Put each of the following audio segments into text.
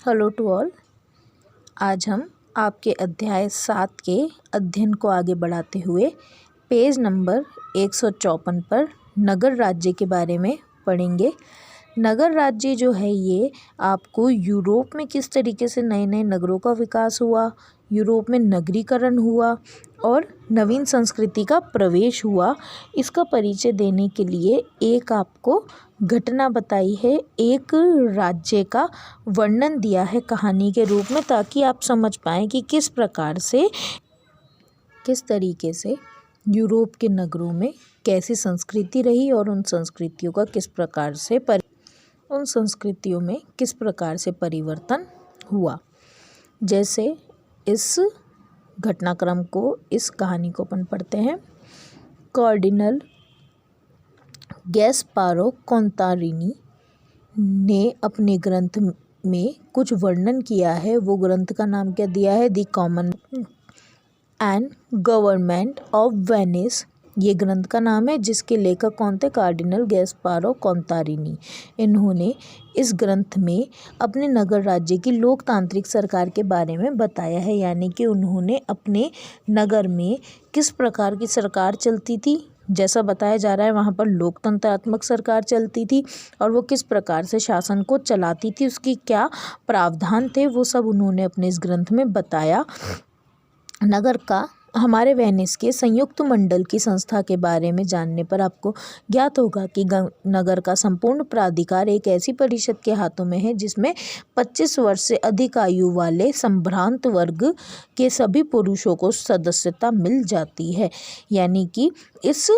Hello to all. आज हम आपके अध्याय 7 के अध्ययन को आगे बढ़ाते हुए पेज नंबर 154 पर नगर राज्य के बारे में पढ़ेंगे। नगर राज्य जो है ये आपको यूरोप में किस तरीके से नए नए नगरों का विकास हुआ, यूरोप में नगरीकरण हुआ और नवीन संस्कृति का प्रवेश हुआ, इसका परिचय देने के लिए एक आपको घटना बताई है, एक राज्य का वर्णन दिया है कहानी के रूप में, ताकि आप समझ पाएँ कि किस तरीके से यूरोप के नगरों में कैसी संस्कृति रही और उन संस्कृतियों से परिवर्तन हुआ। जैसे इस घटनाक्रम को, इस कहानी को अपन पढ़ते हैं। कार्डिनल गैस्पारो कॉन्तारिनी ने अपने ग्रंथ में कुछ वर्णन किया है। वो ग्रंथ का नाम क्या दिया है? The common and government of Venice, ये ग्रंथ का नाम है, जिसके लेखक कौन थे? कार्डिनल गैस्पारो कॉन्तारिनी। इन्होंने इस ग्रंथ में अपने नगर राज्य की लोकतांत्रिक सरकार के बारे में बताया है, यानी कि उन्होंने अपने नगर में किस प्रकार की सरकार चलती थी। जैसा बताया जा रहा है वहाँ पर लोकतंत्रात्मक सरकार चलती थी और वो किस प्रकार से शासन को चलाती थी, उसकी क्या प्रावधान थे, वो सब उन्होंने अपने इस ग्रंथ में बताया। नगर का हमारे वेनिस के संयुक्त मंडल की संस्था के बारे में जानने पर आपको ज्ञात होगा कि नगर का संपूर्ण प्राधिकार एक ऐसी परिषद के हाथों में है जिसमें 25 वर्ष से अधिक आयु वाले संभ्रांत वर्ग के सभी पुरुषों को सदस्यता मिल जाती है। यानी कि इस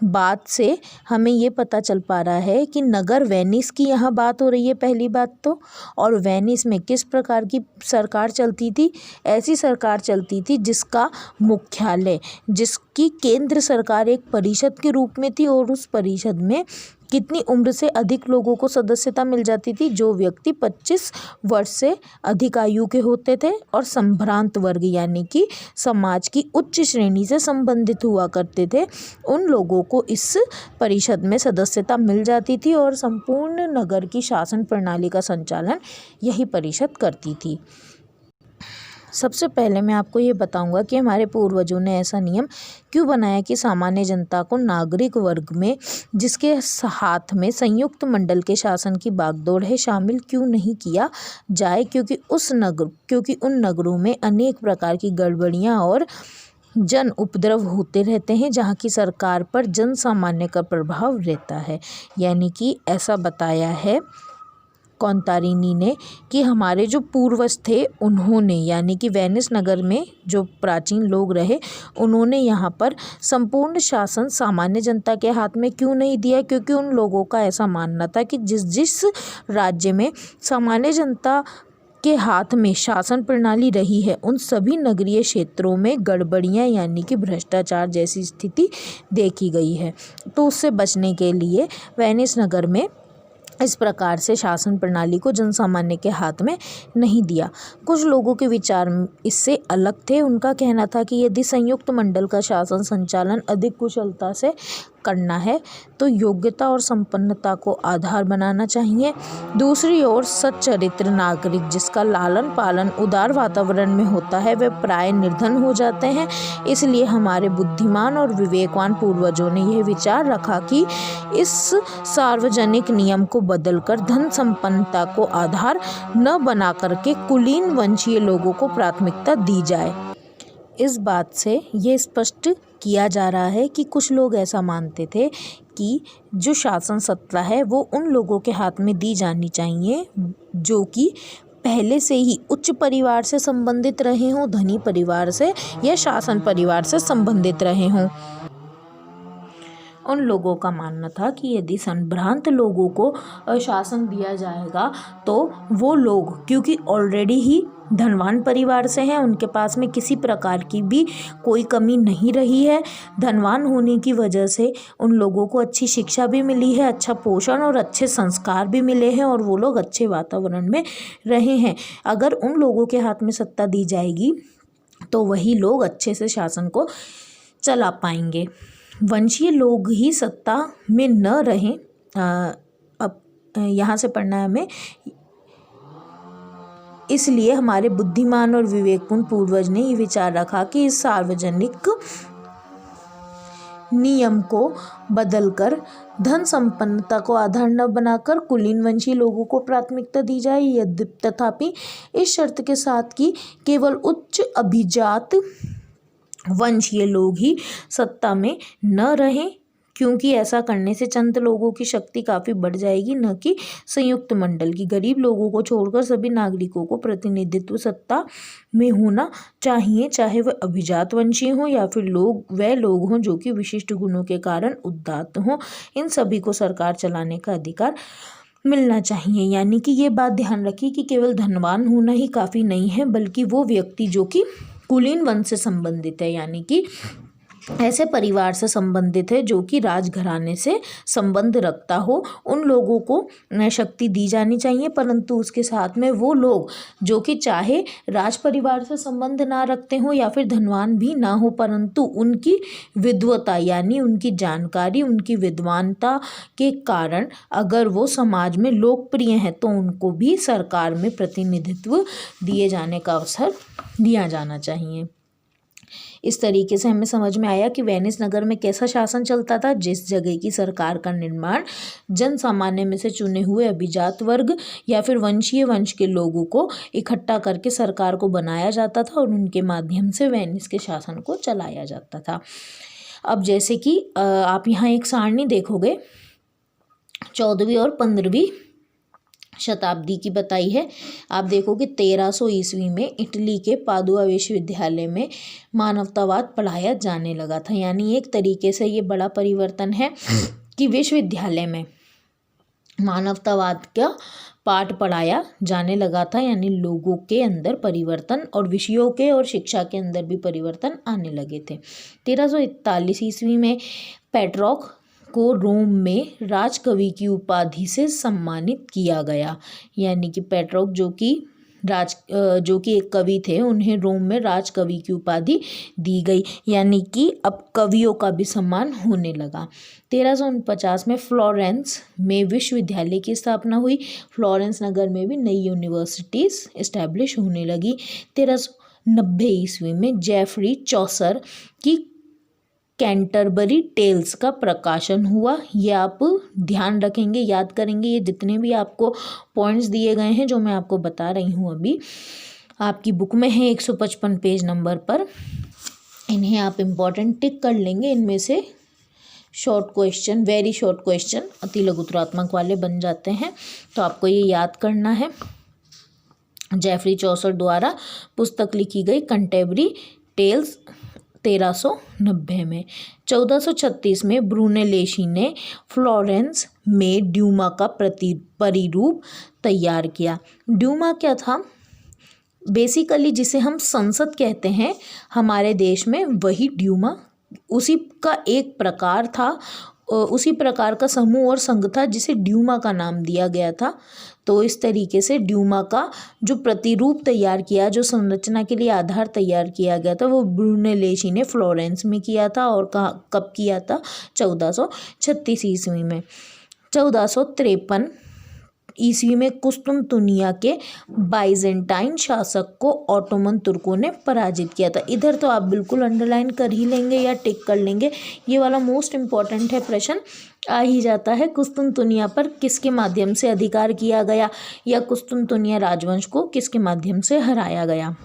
बात से हमें ये पता चल पा रहा है कि नगर वेनिस की यहाँ बात हो रही है पहली बात तो, और वेनिस में किस प्रकार की सरकार चलती थी? ऐसी सरकार चलती थी जिसका मुख्यालय, जिसकी केंद्र सरकार एक परिषद के रूप में थी, और उस परिषद में कितनी उम्र से अधिक लोगों को सदस्यता मिल जाती थी? जो व्यक्ति 25 वर्ष से अधिक आयु के होते थे और संभ्रांत वर्ग यानी कि समाज की उच्च श्रेणी से संबंधित हुआ करते थे, उन लोगों को इस परिषद में सदस्यता मिल जाती थी और संपूर्ण नगर की शासन प्रणाली का संचालन यही परिषद करती थी। सबसे पहले मैं आपको ये बताऊंगा कि हमारे पूर्वजों ने ऐसा नियम क्यों बनाया कि सामान्य जनता को नागरिक वर्ग में, जिसके हाथ में संयुक्त मंडल के शासन की बागडोर है, शामिल क्यों नहीं किया जाए? क्योंकि उन नगरों में अनेक प्रकार की गड़बड़ियाँ और जन उपद्रव होते रहते हैं, जहाँ की सरकार पर जन सामान्य का प्रभाव रहता है। यानी कि ऐसा बताया है कॉन्तारिनी ने कि हमारे जो पूर्वज थे उन्होंने, यानी कि वेनिस नगर में जो प्राचीन लोग रहे, उन्होंने यहाँ पर संपूर्ण शासन सामान्य जनता के हाथ में क्यों नहीं दिया? क्योंकि उन लोगों का ऐसा मानना था कि जिस राज्य में सामान्य जनता के हाथ में शासन प्रणाली रही है, उन सभी नगरीय क्षेत्रों में गड़बड़ियाँ यानी कि भ्रष्टाचार जैसी स्थिति देखी गई है। तो उससे बचने के लिए वेनिस नगर में इस प्रकार से शासन प्रणाली को जनसामान्य के हाथ में नहीं दिया। कुछ लोगों के विचार इससे अलग थे। उनका कहना था कि यदि संयुक्त मंडल का शासन संचालन अधिक कुशलता से करना है तो योग्यता और संपन्नता को आधार बनाना चाहिए। दूसरी ओर सच्चरित्र नागरिक, जिसका लालन पालन उदार वातावरण में होता है, वे प्राय निर्धन हो जाते हैं। इसलिए हमारे बुद्धिमान और विवेकवान पूर्वजों ने यह विचार रखा कि इस सार्वजनिक नियम को बदलकर धन संपन्नता को आधार न बना करके कुलीन वंशीय लोगों को प्राथमिकता दी जाए। इस बात से ये स्पष्ट किया जा रहा है कि कुछ लोग ऐसा मानते थे कि जो शासन सत्ता है वो उन लोगों के हाथ में दी जानी चाहिए जो कि पहले से ही उच्च परिवार से संबंधित रहे हों, धनी परिवार से या शासन परिवार से संबंधित रहे हों। उन लोगों का मानना था कि यदि संभ्रांत लोगों को शासन दिया जाएगा तो वो लोग, क्योंकि ऑलरेडी ही धनवान परिवार से हैं, उनके पास में किसी प्रकार की भी कोई कमी नहीं रही है, धनवान होने की वजह से उन लोगों को अच्छी शिक्षा भी मिली है, अच्छा पोषण और अच्छे संस्कार भी मिले हैं और वो लोग अच्छे वातावरण में रहे हैं। अगर उन लोगों के हाथ में सत्ता दी जाएगी तो वही लोग अच्छे से शासन को चला पाएंगे। वंशीय लोग ही सत्ता में न रहें। अब यहाँ से पढ़ना है हमें। इसलिए हमारे बुद्धिमान और विवेकपूर्ण पूर्वज ने ये विचार रखा कि इस सार्वजनिक नियम को बदलकर धन संपन्नता को आधार न बनाकर कुलीन वंशी लोगों को प्राथमिकता दी जाए, तथापि इस शर्त के साथ कि केवल उच्च अभिजात वंशीय लोग ही सत्ता में न रहें, क्योंकि ऐसा करने से चंद लोगों की शक्ति काफ़ी बढ़ जाएगी, न कि संयुक्त मंडल की। गरीब लोगों को छोड़कर सभी नागरिकों को प्रतिनिधित्व सत्ता में होना चाहिए, चाहे वह अभिजात वंशीय हों या फिर वह लोग हों जो कि विशिष्ट गुणों के कारण उदात्त हों। इन सभी को सरकार चलाने का अधिकार मिलना चाहिए। यानी कि ये बात ध्यान रखिए कि केवल धनवान होना ही काफ़ी नहीं है, बल्कि वो व्यक्ति जो कि कुलीन वंश से संबंधित है, यानी कि ऐसे परिवार से संबंधित है जो कि राजघराने से संबंध रखता हो, उन लोगों को शक्ति दी जानी चाहिए। परंतु उसके साथ में वो लोग जो कि चाहे राज परिवार से संबंध ना रखते हो या फिर धनवान भी ना हो, परंतु उनकी विद्वता यानी उनकी जानकारी, उनकी विद्वानता के कारण अगर वो समाज में लोकप्रिय हैं तो उनको भी सरकार में प्रतिनिधित्व दिए जाने का अवसर दिया जाना चाहिए। इस तरीके से हमें समझ में आया कि वेनिस नगर में कैसा शासन चलता था, जिस जगह की सरकार का निर्माण जन सामान्य में से चुने हुए अभिजात वर्ग या फिर वंशीय वंश के लोगों को इकट्ठा करके सरकार को बनाया जाता था और उनके माध्यम से वेनिस के शासन को चलाया जाता था। अब जैसे कि आप यहाँ एक सारणी देखोगे 14वीं और 15वीं शताब्दी की बताई है। आप देखो कि 1300 ईस्वी में इटली के पादुआ विश्वविद्यालय में मानवतावाद पढ़ाया जाने लगा था। यानी एक तरीके से ये बड़ा परिवर्तन है कि विश्वविद्यालय में मानवतावाद का पाठ पढ़ाया जाने लगा था, यानी लोगों के अंदर परिवर्तन और विषयों के और शिक्षा के अंदर भी परिवर्तन आने लगे थे। 1341 ईस्वी में पेट्रोक को रोम में राजकवि की उपाधि से सम्मानित किया गया। यानी कि पेट्रोक जो कि एक कवि थे, उन्हें रोम में राजकवि की उपाधि दी गई, यानी कि अब कवियों का भी सम्मान होने लगा। 1349 में फ्लोरेंस में विश्वविद्यालय की स्थापना हुई। फ्लोरेंस नगर में भी नई यूनिवर्सिटीज़ इस्टेब्लिश होने लगी। 1390 ईस्वी में जेफरी चौसर की कैंटरबरी टेल्स का प्रकाशन हुआ। ये आप ध्यान रखेंगे, याद करेंगे। ये जितने भी आपको पॉइंट्स दिए गए हैं जो मैं आपको बता रही हूँ अभी आपकी बुक में है 155 पेज नंबर पर, इन्हें आप इम्पॉर्टेंट टिक कर लेंगे। इनमें से short question, very short question अति लघुत्तरात्मक वाले बन जाते हैं, तो आपको ये याद करना है। जेफरी चौसर द्वारा पुस्तक लिखी गई कैंटरबरी टेल्स 1390 में। 1436 में ब्रूनेलेसी ने फ्लोरेंस में ड्यूमा का परिरूप तैयार किया। ड्यूमा क्या था? बेसिकली जिसे हम संसद कहते हैं हमारे देश में, वही ड्यूमा उसी का एक प्रकार था, उसी प्रकार का समूह और संघ था जिसे ड्यूमा का नाम दिया गया था। तो इस तरीके से ड्यूमा का जो प्रतिरूप तैयार किया, जो संरचना के लिए आधार तैयार किया गया था, वो ब्रूनेलेसी ने फ्लोरेंस में किया था। और कब किया था? 1436 ईस्वी में। 1453 ईस्वी में कुस्तुनतुनिया के बाइजेंटाइन शासक को ऑटोमन तुर्कों ने पराजित किया था। इधर तो आप बिल्कुल अंडरलाइन कर ही लेंगे या टिक कर लेंगे, ये वाला मोस्ट इम्पॉर्टेंट है, प्रश्न आ ही जाता है। कुस्तुनतुनिया पर किसके माध्यम से अधिकार किया गया, या कुस्तुनतुनिया राजवंश को किसके माध्यम से हराया गया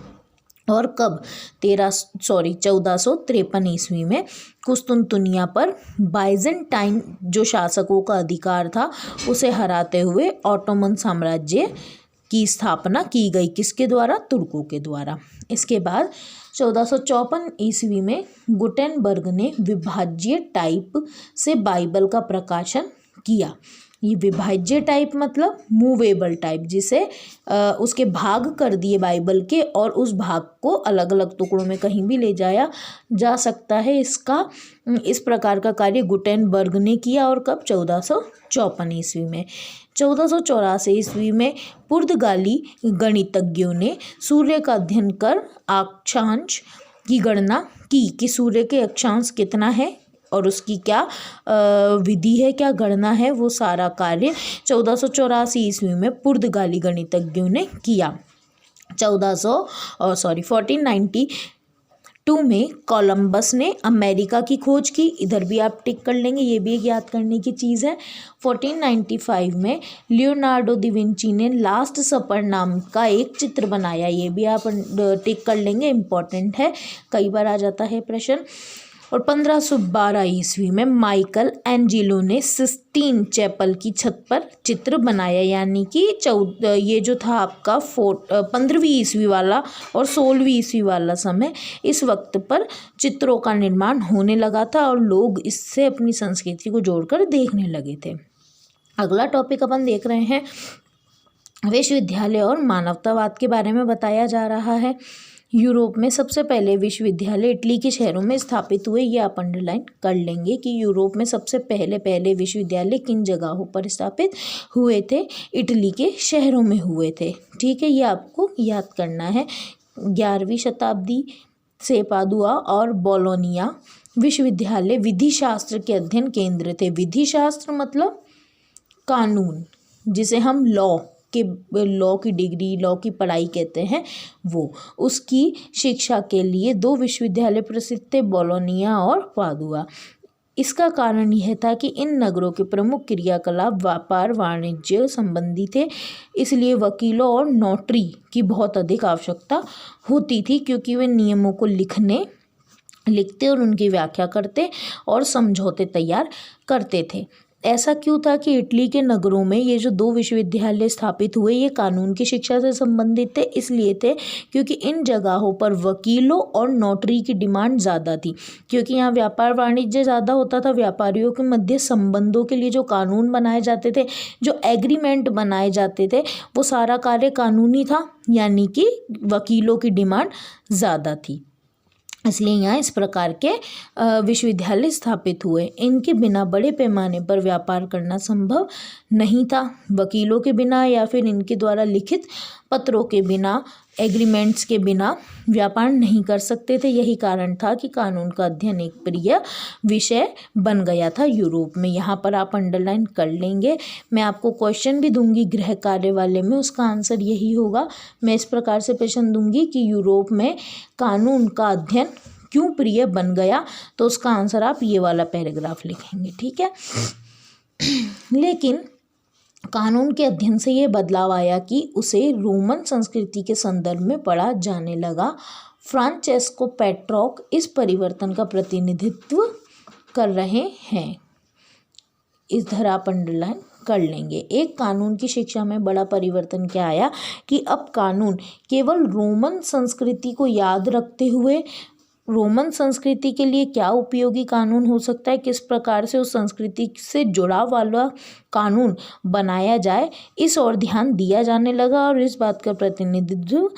और कब? 1453 ईस्वी में कुस्तुनतुनिया पर बाइजेंटाइन जो शासकों का अधिकार था उसे हराते हुए ऑटोमन साम्राज्य की स्थापना की गई। किसके द्वारा? तुर्कों के द्वारा। इसके बाद 1454 ईस्वी में गुटेनबर्ग ने विभाज्य टाइप से बाइबल का प्रकाशन किया। ये विभाज्य टाइप मतलब मूवेबल टाइप, जिसे उसके भाग कर दिए बाइबल के और उस भाग को अलग अलग टुकड़ों में कहीं भी ले जाया जा सकता है। इस प्रकार का कार्य गुटेनबर्ग ने किया। और कब? 1454 ईस्वी में। 1484 ईस्वी में पुर्तगाली गणितज्ञों ने सूर्य का अध्ययन कर अक्षांश की गणना की कि सूर्य के अक्षांश कितना है और उसकी क्या विधि है, क्या गणना है। वो सारा कार्य 1484 ईस्वी में पुर्तगाली गणितज्ञों ने किया। 1492 में कोलंबस ने अमेरिका की खोज की। इधर भी आप टिक कर लेंगे, ये भी एक याद करने की चीज़ है। 1495 में लियोनार्डो दा विंची ने लास्ट सपर नाम का एक चित्र बनाया, ये भी आप टिक कर लेंगे, इम्पॉर्टेंट है, कई बार आ जाता है प्रश्न। और 1512 ईस्वी में माइकल एंजिलो ने सिस्टीन चैपल की छत पर चित्र बनाया, यानी कि ये जो था आपका 15वीं ईस्वी वाला और 16वीं ईस्वी वाला समय, इस वक्त पर चित्रों का निर्माण होने लगा था और लोग इससे अपनी संस्कृति को जोड़कर देखने लगे थे। अगला टॉपिक अपन देख रहे हैं, विश्वविद्यालय और मानवतावाद के बारे में बताया जा रहा है। यूरोप में सबसे पहले विश्वविद्यालय इटली के शहरों में स्थापित हुए, ये आप अंडरलाइन कर लेंगे कि यूरोप में सबसे पहले विश्वविद्यालय किन जगहों पर स्थापित हुए थे, इटली के शहरों में हुए थे। ठीक है, ये आपको याद करना है। 11वीं शताब्दी से पादुआ और बोलोनिया विश्वविद्यालय विधि शास्त्र के अध्ययन केंद्र थे। विधि शास्त्र मतलब कानून, जिसे हम लॉ की डिग्री, लॉ की पढ़ाई कहते हैं, वो उसकी शिक्षा के लिए 2 विश्वविद्यालय प्रसिद्ध थे, बोलोनिया और पादुआ। इसका कारण यह था कि इन नगरों के प्रमुख क्रियाकलाप व्यापार वाणिज्य संबंधी थे, इसलिए वकीलों और नोटरी की बहुत अधिक आवश्यकता होती थी, क्योंकि वे नियमों को लिखते और उनकी व्याख्या करते और समझौते तैयार करते थे। ऐसा क्यों था कि इटली के नगरों में ये जो 2 विश्वविद्यालय स्थापित हुए, ये कानून की शिक्षा से संबंधित थे, इसलिए थे क्योंकि इन जगहों पर वकीलों और नोटरी की डिमांड ज़्यादा थी, क्योंकि यहाँ व्यापार वाणिज्य ज़्यादा होता था। व्यापारियों के मध्य संबंधों के लिए जो कानून बनाए जाते थे, जो एग्रीमेंट बनाए जाते थे, वो सारा कार्य कानूनी था, यानी कि वकीलों की डिमांड ज़्यादा थी, इसलिए यहाँ इस प्रकार के विश्वविद्यालय स्थापित हुए। इनके बिना बड़े पैमाने पर व्यापार करना संभव नहीं था। वकीलों के बिना या फिर इनके द्वारा लिखित पत्रों के बिना, एग्रीमेंट्स के बिना व्यापार नहीं कर सकते थे। यही कारण था कि कानून का अध्ययन एक प्रिय विषय बन गया था यूरोप में। यहाँ पर आप अंडरलाइन कर लेंगे। मैं आपको क्वेश्चन भी दूंगी गृह कार्य वाले में, उसका आंसर यही होगा। मैं इस प्रकार से प्रश्न दूंगी कि यूरोप में कानून का अध्ययन क्यों प्रिय बन गया, तो उसका आंसर आप ये वाला पैराग्राफ लिखेंगे। ठीक है, लेकिन कानून के अध्ययन से ये बदलाव आया कि उसे रोमन संस्कृति के संदर्भ में पढ़ा जाने लगा। फ्रांचेस्को पेट्रोक इस परिवर्तन का प्रतिनिधित्व कर रहे हैं। इधर आप अंडरलाइन कर लेंगे। एक, कानून की शिक्षा में बड़ा परिवर्तन क्या आया कि अब कानून केवल रोमन संस्कृति को याद रखते हुए रोमन संस्कृति के लिए क्या उपयोगी कानून हो सकता है, किस प्रकार से उस संस्कृति से जुड़ाव वाला कानून बनाया जाए, इस ओर ध्यान दिया जाने लगा। और इस बात का प्रतिनिधित्व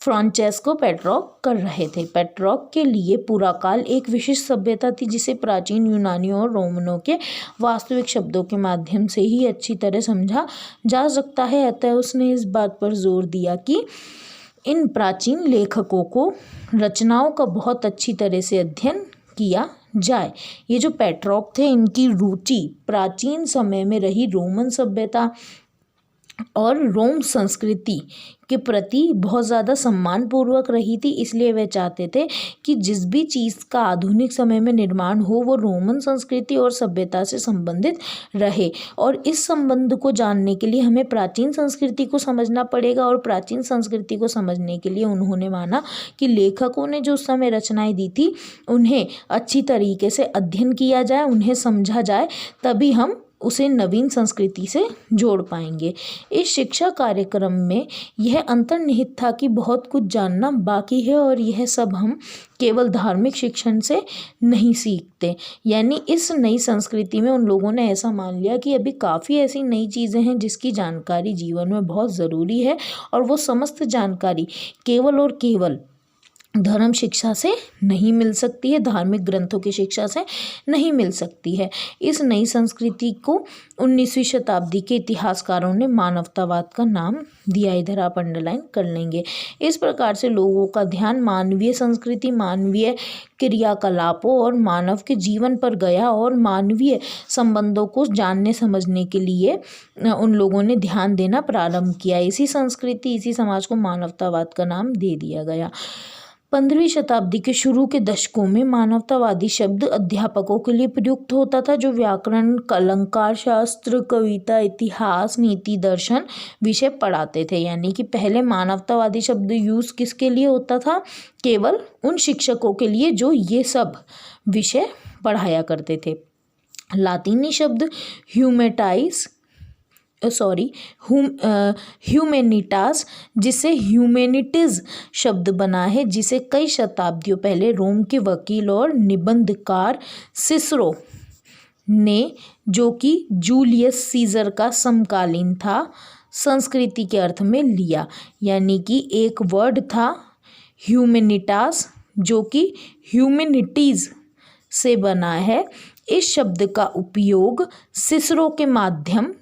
फ्रांचेस्को पेट्रोक कर रहे थे। पेट्रोक के लिए पूरा काल एक विशिष्ट सभ्यता थी, जिसे प्राचीन यूनानियों और रोमनों के वास्तविक शब्दों के माध्यम से ही अच्छी तरह समझा जा सकता है। अतः उसने इस बात पर जोर दिया कि इन प्राचीन लेखकों को रचनाओं का बहुत अच्छी तरह से अध्ययन किया जाए। ये जो पेट्रोक थे, इनकी रुचि प्राचीन समय में रही रोमन सभ्यता और रोम संस्कृति के प्रति बहुत ज़्यादा सम्मानपूर्वक रही थी, इसलिए वे चाहते थे कि जिस भी चीज़ का आधुनिक समय में निर्माण हो वो रोमन संस्कृति और सभ्यता से संबंधित रहे। और इस संबंध को जानने के लिए हमें प्राचीन संस्कृति को समझना पड़ेगा, और प्राचीन संस्कृति को समझने के लिए उन्होंने माना कि लेखकों ने जो उस समय रचनाएं दी थी उन्हें अच्छी तरीके से अध्ययन किया जाए, उन्हें समझा जाए, तभी हम उसे नवीन संस्कृति से जोड़ पाएंगे। इस शिक्षा कार्यक्रम में यह अंतर्निहित था कि बहुत कुछ जानना बाकी है, और यह सब हम केवल धार्मिक शिक्षण से नहीं सीखते। यानी इस नई संस्कृति में उन लोगों ने ऐसा मान लिया कि अभी काफ़ी ऐसी नई चीज़ें हैं जिसकी जानकारी जीवन में बहुत ज़रूरी है, और वो समस्त जानकारी केवल और केवल धर्म शिक्षा से नहीं मिल सकती है, धार्मिक ग्रंथों की शिक्षा से नहीं मिल सकती है। इस नई संस्कृति को 19वीं शताब्दी के इतिहासकारों ने मानवतावाद का नाम दिया। इधर आप अंडरलाइन कर लेंगे। इस प्रकार से लोगों का ध्यान मानवीय संस्कृति, मानवीय क्रियाकलापों और मानव के जीवन पर गया और मानवीय संबंधों को जानने समझने के लिए उन लोगों ने ध्यान देना प्रारंभ किया। इसी संस्कृति, इसी समाज को मानवतावाद का नाम दे दिया गया। 15वीं शताब्दी के शुरू के दशकों में मानवतावादी शब्द अध्यापकों के लिए प्रयुक्त होता था, जो व्याकरण, अलंकार शास्त्र, कविता, इतिहास, नीति, दर्शन विषय पढ़ाते थे। यानी कि पहले मानवतावादी शब्द यूज किसके लिए होता था? केवल उन शिक्षकों के लिए जो ये सब विषय पढ़ाया करते थे। लातीनी शब्द ह्यूमैनिटास, जिसे ह्यूमैनिटीज शब्द बना है, जिसे कई शताब्दियों पहले रोम के वकील और निबंधकार सिसरो ने, जो कि जूलियस सीजर का समकालीन था, संस्कृति के अर्थ में लिया। यानी कि एक वर्ड था ह्यूमैनिटास जो कि ह्यूमैनिटीज से बना है। इस शब्द का उपयोग सिसरो के माध्यम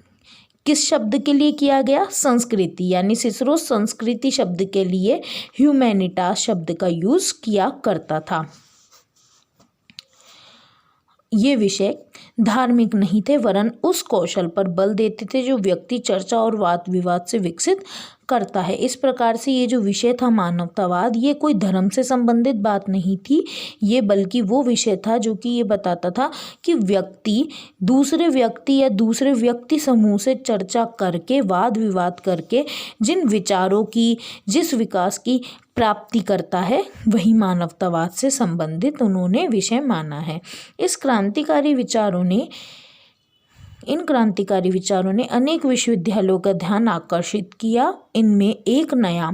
किस शब्द के लिए किया गया? संस्कृति। यानी सिसरो संस्कृति शब्द के लिए ह्यूमैनिटास शब्द का यूज किया करता था। ये विषय धार्मिक नहीं थे, वरन उस कौशल पर बल देते थे जो व्यक्ति चर्चा और वाद विवाद से विकसित करता है। इस प्रकार से ये जो विषय था मानवतावाद, ये कोई धर्म से संबंधित बात नहीं थी, ये बल्कि वो विषय था जो कि ये बताता था कि व्यक्ति दूसरे व्यक्ति या दूसरे व्यक्ति समूह से चर्चा करके, वाद विवाद करके जिन विचारों की, जिस विकास की प्राप्ति करता है, वही मानवतावाद से संबंधित उन्होंने विषय माना है। इन क्रांतिकारी विचारों ने अनेक विश्वविद्यालयों का ध्यान आकर्षित किया। इनमें एक नया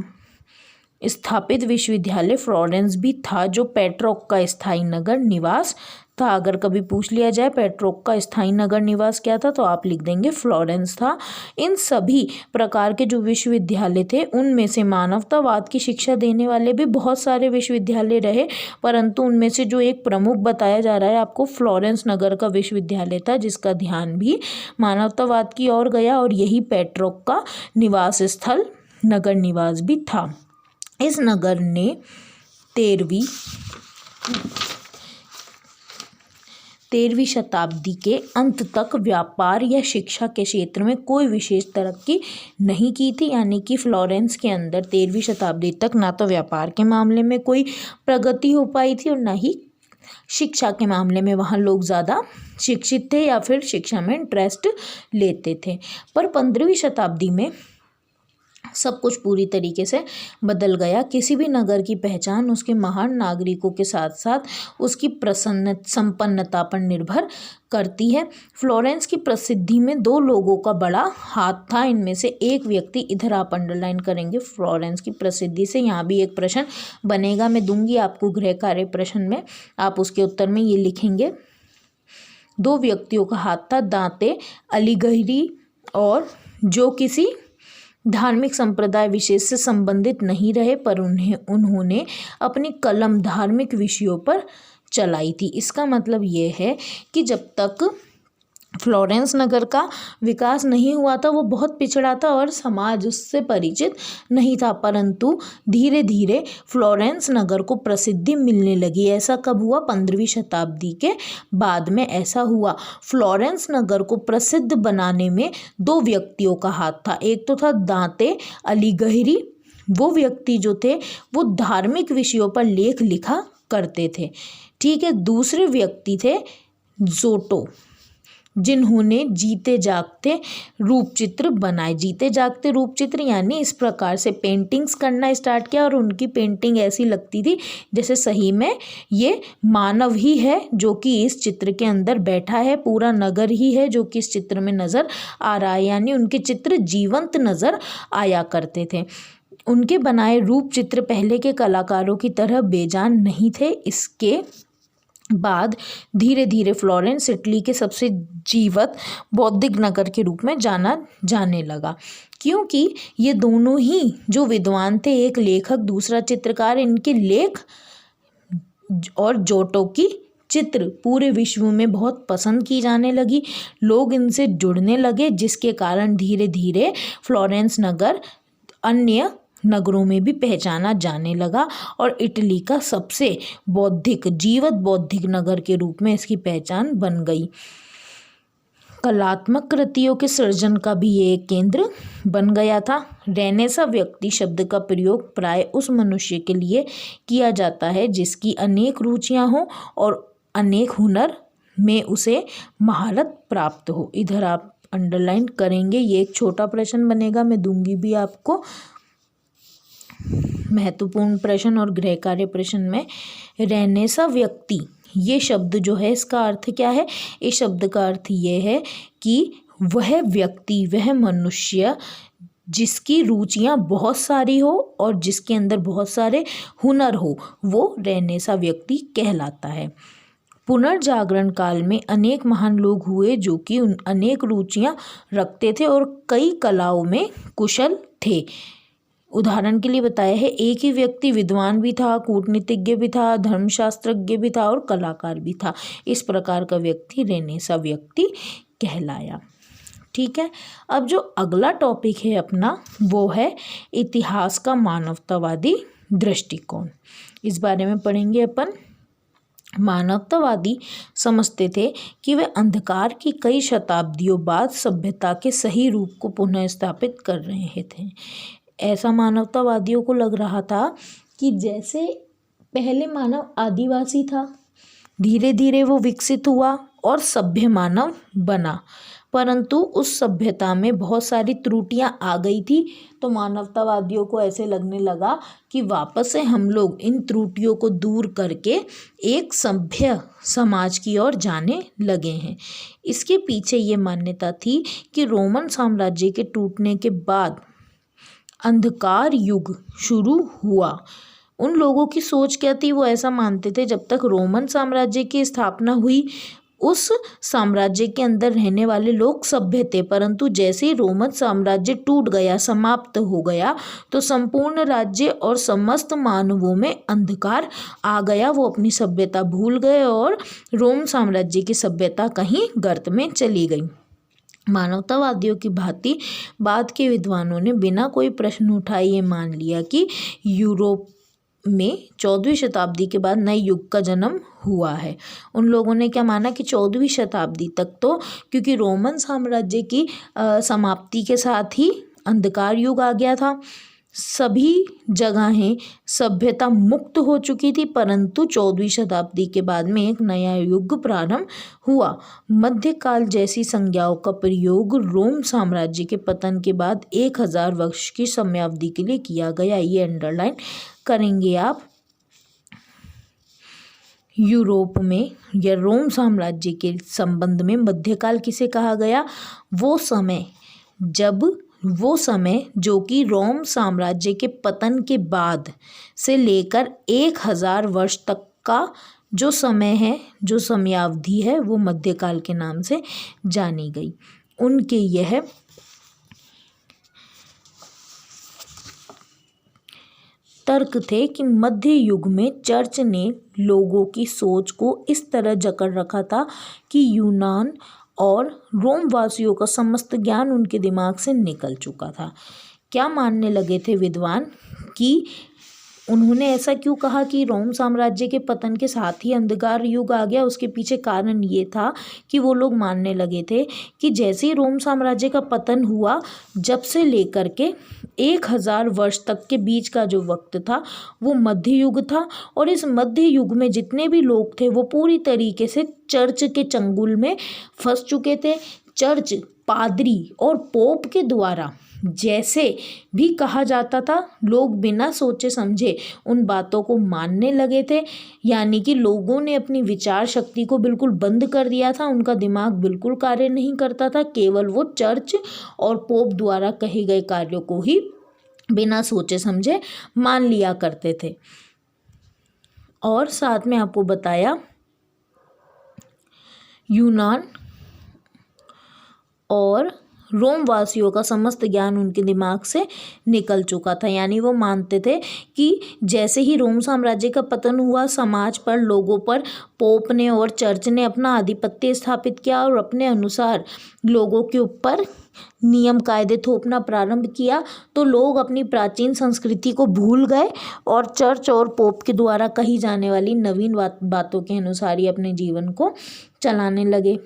स्थापित विश्वविद्यालय फ्लोरेंस भी था, जो पेट्रोक का स्थायी नगर निवास था। अगर कभी पूछ लिया जाए पेट्रोक का स्थायी नगर निवास क्या था, तो आप लिख देंगे फ्लोरेंस था। इन सभी प्रकार के जो विश्वविद्यालय थे, उनमें से मानवतावाद की शिक्षा देने वाले भी बहुत सारे विश्वविद्यालय रहे, परंतु उनमें से जो एक प्रमुख बताया जा रहा है आपको, फ्लोरेंस नगर का विश्वविद्यालय था, जिसका ध्यान भी मानवतावाद की ओर गया, और यही पेट्रोक का निवास स्थल, नगर निवास भी था। इस नगर ने 13वीं शताब्दी के अंत तक व्यापार या शिक्षा के क्षेत्र में कोई विशेष तरक्की नहीं की थी। यानी कि फ्लोरेंस के अंदर 13वीं शताब्दी तक ना तो व्यापार के मामले में कोई प्रगति हो पाई थी और ना ही शिक्षा के मामले में वहाँ लोग ज़्यादा शिक्षित थे या फिर शिक्षा में इंटरेस्ट लेते थे। पर 15वीं शताब्दी में सब कुछ पूरी तरीके से बदल गया। किसी भी नगर की पहचान उसके महान नागरिकों के साथ साथ उसकी संपन्नता पर निर्भर करती है। फ्लोरेंस की प्रसिद्धि में दो लोगों का बड़ा हाथ था। इनमें से एक व्यक्ति, इधर आप अंडरलाइन करेंगे फ्लोरेंस की प्रसिद्धि से, यहाँ भी एक प्रश्न बनेगा, मैं दूंगी आपको गृह कार्य प्रश्न में, आप उसके उत्तर में ये लिखेंगे। दो व्यक्तियों का हाथ था, दांते अलीगढ़ी, और जो किसी धार्मिक संप्रदाय विशेष से संबंधित नहीं रहे, पर उन्होंने अपनी कलम धार्मिक विषयों पर चलाई थी। इसका मतलब ये है कि जब तक फ्लोरेंस नगर का विकास नहीं हुआ था, वो बहुत पिछड़ा था और समाज उससे परिचित नहीं था, परंतु धीरे धीरे फ्लोरेंस नगर को प्रसिद्धि मिलने लगी। ऐसा कब हुआ? 15वीं शताब्दी के बाद में ऐसा हुआ। फ्लोरेंस नगर को प्रसिद्ध बनाने में दो व्यक्तियों का हाथ था। एक तो था दांते अलीगढ़ी, वो व्यक्ति जो थे वो धार्मिक विषयों पर लेख लिखा करते थे, ठीक है। दूसरे व्यक्ति थे जोटो, जिन्होंने जीते जागते रूपचित्र बनाए। जीते जागते रूपचित्र यानी इस प्रकार से पेंटिंग्स करना स्टार्ट किया, और उनकी पेंटिंग ऐसी लगती थी जैसे सही में ये मानव ही है जो कि इस चित्र के अंदर बैठा है, पूरा नगर ही है जो कि इस चित्र में नज़र आ रहा है। यानी उनके चित्र जीवंत नज़र आया करते थे। उनके बनाए रूप चित्र पहले के कलाकारों की तरह बेजान नहीं थे। इसके बाद धीरे धीरे फ्लोरेंस इटली के सबसे जीवंत बौद्धिक नगर के रूप में जाना जाने लगा, क्योंकि ये दोनों ही जो विद्वान थे, एक लेखक दूसरा चित्रकार, इनके लेख और जोटो की चित्र पूरे विश्व में बहुत पसंद की जाने लगी। लोग इनसे जुड़ने लगे, जिसके कारण धीरे धीरे फ्लोरेंस नगर अन्य नगरों में भी पहचाना जाने लगा और इटली का सबसे जीवंत बौद्धिक नगर के रूप में इसकी पहचान बन गई। कलात्मक कृतियों के सृजन का भी ये एक केंद्र बन गया था। रेनेसा व्यक्ति शब्द का प्रयोग प्राय उस मनुष्य के लिए किया जाता है जिसकी अनेक रुचियां हों और अनेक हुनर में उसे महारत प्राप्त हो। इधर आप अंडरलाइन करेंगे, ये एक छोटा प्रश्न बनेगा, मैं दूंगी भी आपको महत्वपूर्ण प्रश्न और गृह कार्य प्रश्न में। रेनेसा व्यक्ति, ये शब्द जो है इसका अर्थ क्या है? इस शब्द का अर्थ ये है कि वह व्यक्ति, वह मनुष्य जिसकी रुचियां बहुत सारी हो और जिसके अंदर बहुत सारे हुनर हो, वो रेनेसा व्यक्ति कहलाता है। पुनर्जागरण काल में अनेक महान लोग हुए जो कि अनेक रुचियां रखते थे और कई कलाओं में कुशल थे। उदाहरण के लिए बताया है, एक ही व्यक्ति विद्वान भी था, कूटनीतिज्ञ भी था, धर्मशास्त्रज्ञ भी था और कलाकार भी था। इस प्रकार का व्यक्ति रेनेसा व्यक्ति कहलाया। ठीक है, अब जो अगला टॉपिक है अपना, वो है इतिहास का मानवतावादी दृष्टिकोण। इस बारे में पढ़ेंगे अपन। मानवतावादी समझते थे कि वे अंधकार की कई शताब्दियों बाद सभ्यता के सही रूप को पुनः स्थापित कर रहे थे। ऐसा मानवतावादियों को लग रहा था कि जैसे पहले मानव आदिवासी था, धीरे धीरे वो विकसित हुआ और सभ्य मानव बना, परंतु उस सभ्यता में बहुत सारी त्रुटियां आ गई थी। तो मानवतावादियों को ऐसे लगने लगा कि वापस से हम लोग इन त्रुटियों को दूर करके एक सभ्य समाज की ओर जाने लगे हैं। इसके पीछे ये मान्यता थी कि रोमन साम्राज्य के टूटने के बाद अंधकार युग शुरू हुआ। उन लोगों की सोच क्या थी? वो ऐसा मानते थे जब तक रोमन साम्राज्य की स्थापना हुई उस साम्राज्य के अंदर रहने वाले लोग सभ्य थे, परंतु जैसे ही रोमन साम्राज्य टूट गया, समाप्त हो गया, तो संपूर्ण राज्य और समस्त मानवों में अंधकार आ गया। वो अपनी सभ्यता भूल गए और रोम साम्राज्य की सभ्यता कहीं गर्त में चली गई। मानवतावादियों की भांति बाद के विद्वानों ने बिना कोई प्रश्न उठाए ये मान लिया कि यूरोप में 14वीं शताब्दी के बाद नए युग का जन्म हुआ है। उन लोगों ने क्या माना कि 14वीं शताब्दी तक तो, क्योंकि रोमन साम्राज्य की समाप्ति के साथ ही अंधकार युग आ गया था, सभी जगहें सभ्यता मुक्त हो चुकी थी, परंतु 14वीं शताब्दी के बाद में एक नया युग प्रारंभ हुआ। मध्यकाल जैसी संज्ञाओं का प्रयोग रोम साम्राज्य के पतन के बाद 1000 वर्ष की समयावधि के लिए किया गया। ये अंडरलाइन करेंगे आप। यूरोप में या रोम साम्राज्य के संबंध में मध्यकाल किसे कहा गया? वो समय जो कि रोम साम्राज्य के पतन के बाद से लेकर 1000 वर्ष तक का जो समय है, जो समयावधि है, वो मध्यकाल के नाम से जानी गई। उनके यह तर्क थे कि मध्य युग में चर्च ने लोगों की सोच को इस तरह जकड़ रखा था कि यूनान और रोम वासियों का समस्त ज्ञान उनके दिमाग से निकल चुका था। क्या मानने लगे थे विद्वान कि उन्होंने ऐसा क्यों कहा कि रोम साम्राज्य के पतन के साथ ही अंधकार युग आ गया? उसके पीछे कारण ये था कि वो लोग मानने लगे थे कि जैसे ही रोम साम्राज्य का पतन हुआ, जब से लेकर के 1000 वर्ष तक के बीच का जो वक्त था वो मध्य युग था, और इस मध्य युग में जितने भी लोग थे वो पूरी तरीके से चर्च के चंगुल में फंस चुके थे। चर्च, पादरी और पोप के द्वारा जैसे भी कहा जाता था, लोग बिना सोचे समझे उन बातों को मानने लगे थे। यानी कि लोगों ने अपनी विचार शक्ति को बिल्कुल बंद कर दिया था, उनका दिमाग बिल्कुल कार्य नहीं करता था, केवल वो चर्च और पोप द्वारा कहे गए कार्यों को ही बिना सोचे समझे मान लिया करते थे। और साथ में आपको बताया यूनान और रोम वासियों का समस्त ज्ञान उनके दिमाग से निकल चुका था। यानी वो मानते थे कि जैसे ही रोम साम्राज्य का पतन हुआ, समाज पर, लोगों पर पोप ने और चर्च ने अपना आधिपत्य स्थापित किया और अपने अनुसार लोगों के ऊपर नियम कायदे थोपना प्रारंभ किया, तो लोग अपनी प्राचीन संस्कृति को भूल गए और चर्च और पोप के द्वारा कही जाने वाली नवीन बातों के अनुसार ही अपने जीवन को चलाने लगे।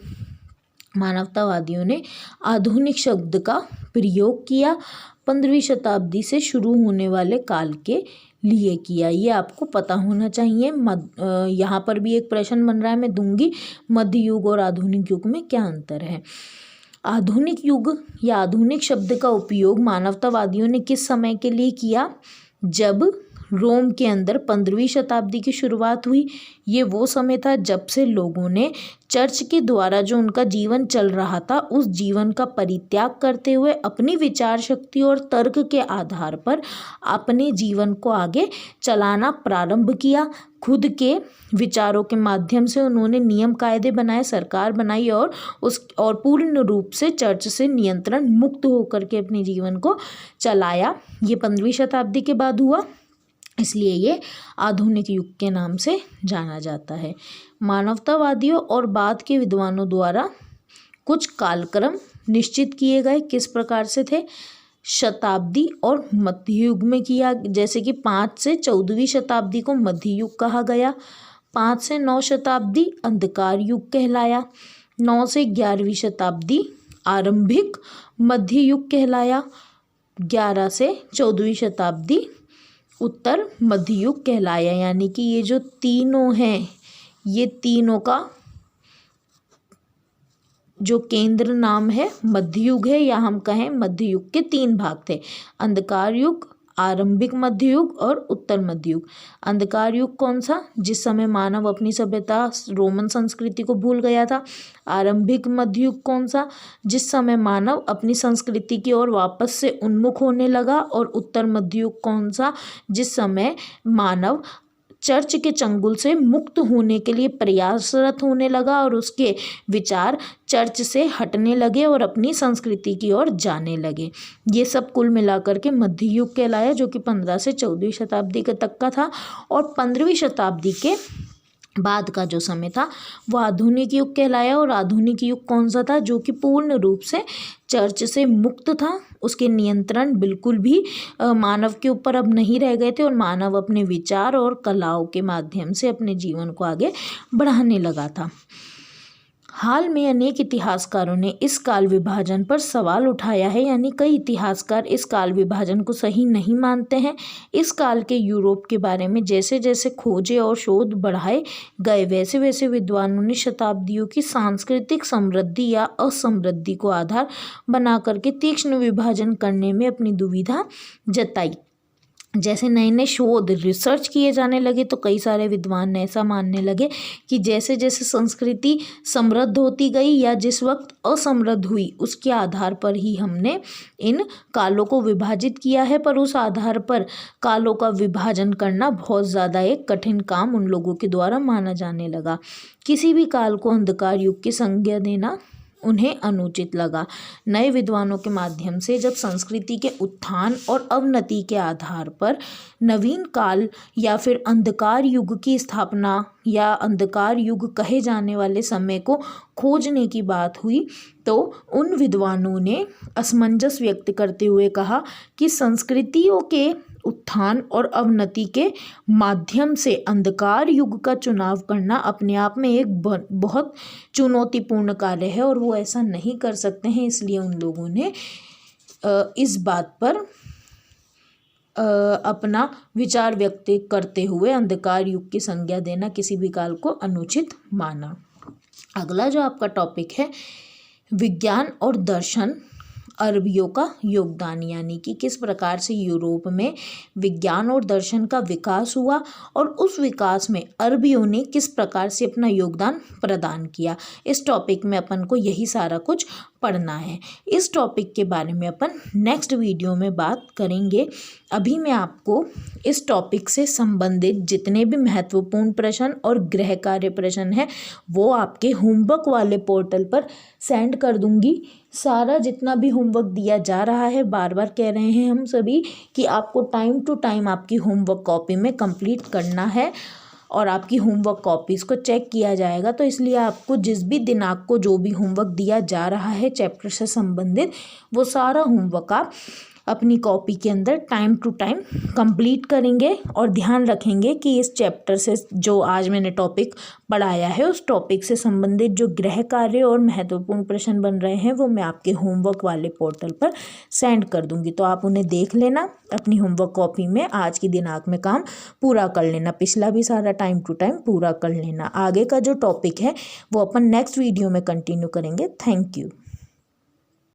मानवतावादियों ने आधुनिक शब्द का प्रयोग किया 15वीं शताब्दी से शुरू होने वाले काल के लिए किया। ये आपको पता होना चाहिए। यहाँ पर भी एक प्रश्न बन रहा है, मैं दूंगी, मध्य युग और आधुनिक युग में क्या अंतर है। आधुनिक युग या आधुनिक शब्द का उपयोग मानवतावादियों ने किस समय के लिए किया? जब रोम के अंदर 15वीं शताब्दी की शुरुआत हुई। ये वो समय था जब से लोगों ने चर्च के द्वारा जो उनका जीवन चल रहा था, उस जीवन का परित्याग करते हुए अपनी विचार शक्ति और तर्क के आधार पर अपने जीवन को आगे चलाना प्रारंभ किया। खुद के विचारों के माध्यम से उन्होंने नियम कायदे बनाए, सरकार बनाई और पूर्ण रूप से चर्च से नियंत्रण मुक्त होकर के अपने जीवन को चलाया। ये 15वीं शताब्दी के बाद हुआ, इसलिए ये आधुनिक युग के नाम से जाना जाता है। मानवतावादियों और बाद के विद्वानों द्वारा कुछ कालक्रम निश्चित किए गए। किस प्रकार से थे? शताब्दी और मध्य युग में किया। जैसे कि 5 से 14वीं शताब्दी को मध्य युग कहा गया, 5 से 9 शताब्दी अंधकार युग कहलाया, 9 से 11वीं शताब्दी आरंभिक मध्य युग कहलाया, 11 से 14वीं शताब्दी उत्तर मध्य युग कहलाया। यानी कि ये जो तीनों हैं, ये तीनों का जो केंद्र नाम है मध्य युग है, या हम कहें मध्य युग के 3 भाग थे, अंधकार युग, आरंभिक मध्य युग और उत्तर मध्य युग। अंधकार युग कौन सा? जिस समय मानव अपनी सभ्यता रोमन संस्कृति को भूल गया था। आरंभिक मध्य युग कौन सा? जिस समय मानव अपनी संस्कृति की ओर वापस से उन्मुख होने लगा। और उत्तर मध्य युग कौन सा? जिस समय मानव चर्च के चंगुल से मुक्त होने के लिए प्रयासरत होने लगा और उसके विचार चर्च से हटने लगे और अपनी संस्कृति की ओर जाने लगे। ये सब कुल मिलाकर के मध्य युग कहलाया, जो कि 15 से 14वीं शताब्दी के तक का था। और 15वीं शताब्दी के बाद का जो समय था वो आधुनिक युग कहलाया। और आधुनिक युग कौन सा था? जो कि पूर्ण रूप से चर्च से मुक्त था, उसके नियंत्रण बिल्कुल भी मानव के ऊपर अब नहीं रह गए थे और मानव अपने विचार और कलाओं के माध्यम से अपने जीवन को आगे बढ़ाने लगा था। हाल में अनेक इतिहासकारों ने इस काल विभाजन पर सवाल उठाया है। यानी कई इतिहासकार इस काल विभाजन को सही नहीं मानते हैं। इस काल के यूरोप के बारे में जैसे जैसे खोजें और शोध बढ़ाए गए, वैसे वैसे विद्वानों ने शताब्दियों की सांस्कृतिक समृद्धि या असमृद्धि को आधार बना करके तीक्ष्ण विभाजन करने में अपनी दुविधा जताई। जैसे नए नए शोध रिसर्च किए जाने लगे तो कई सारे विद्वान ने ऐसा मानने लगे कि जैसे जैसे संस्कृति समृद्ध होती गई या जिस वक्त असमृद्ध हुई, उसके आधार पर ही हमने इन कालों को विभाजित किया है। पर उस आधार पर कालों का विभाजन करना बहुत ज़्यादा एक कठिन काम उन लोगों के द्वारा माना जाने लगा। किसी भी काल को अंधकार युग की संज्ञा देना उन्हें अनुचित लगा। नए विद्वानों के माध्यम से जब संस्कृति के उत्थान और अवनति के आधार पर नवीन काल या फिर अंधकार युग की स्थापना या अंधकार युग कहे जाने वाले समय को खोजने की बात हुई, तो उन विद्वानों ने असमंजस व्यक्त करते हुए कहा कि संस्कृतियों के उत्थान और अवनति के माध्यम से अंधकार युग का चुनाव करना अपने आप में एक बहुत चुनौतीपूर्ण कार्य है और वो ऐसा नहीं कर सकते हैं। इसलिए उन लोगों ने इस बात पर अपना विचार व्यक्त करते हुए अंधकार युग की संज्ञा देना किसी भी काल को अनुचित माना। अगला जो आपका टॉपिक है, विज्ञान और दर्शन अरबियों का योगदान, यानी कि किस प्रकार से यूरोप में विज्ञान और दर्शन का विकास हुआ और उस विकास में अरबियों ने किस प्रकार से अपना योगदान प्रदान किया। इस टॉपिक में अपन को यही सारा कुछ पढ़ना है। इस टॉपिक के बारे में अपन नेक्स्ट वीडियो में बात करेंगे। अभी मैं आपको इस टॉपिक से संबंधित जितने भी महत्वपूर्ण प्रश्न और गृह कार्य प्रश्न हैं वो आपके होमवर्क वाले पोर्टल पर सेंड कर दूंगी। सारा जितना भी होमवर्क दिया जा रहा है, बार बार कह रहे हैं हम सभी कि आपको टाइम टू टाइम आपकी होमवर्क कॉपी में कंप्लीट करना है और आपकी होमवर्क कॉपीज़ को चेक किया जाएगा। तो इसलिए आपको जिस भी दिनांक को जो भी होमवर्क दिया जा रहा है चैप्टर से संबंधित, वो सारा होमवर्क आप अपनी कॉपी के अंदर टाइम टू टाइम कंप्लीट करेंगे और ध्यान रखेंगे कि इस चैप्टर से जो आज मैंने टॉपिक पढ़ाया है उस टॉपिक से संबंधित जो गृह कार्य और महत्वपूर्ण प्रश्न बन रहे हैं वो मैं आपके होमवर्क वाले पोर्टल पर सेंड कर दूंगी। तो आप उन्हें देख लेना, अपनी होमवर्क कॉपी में आज की दिनांक में काम पूरा कर लेना, पिछला भी सारा टाइम टू टाइम पूरा कर लेना। आगे का जो टॉपिक है वो अपन नेक्स्ट वीडियो में कंटिन्यू करेंगे। Thank you.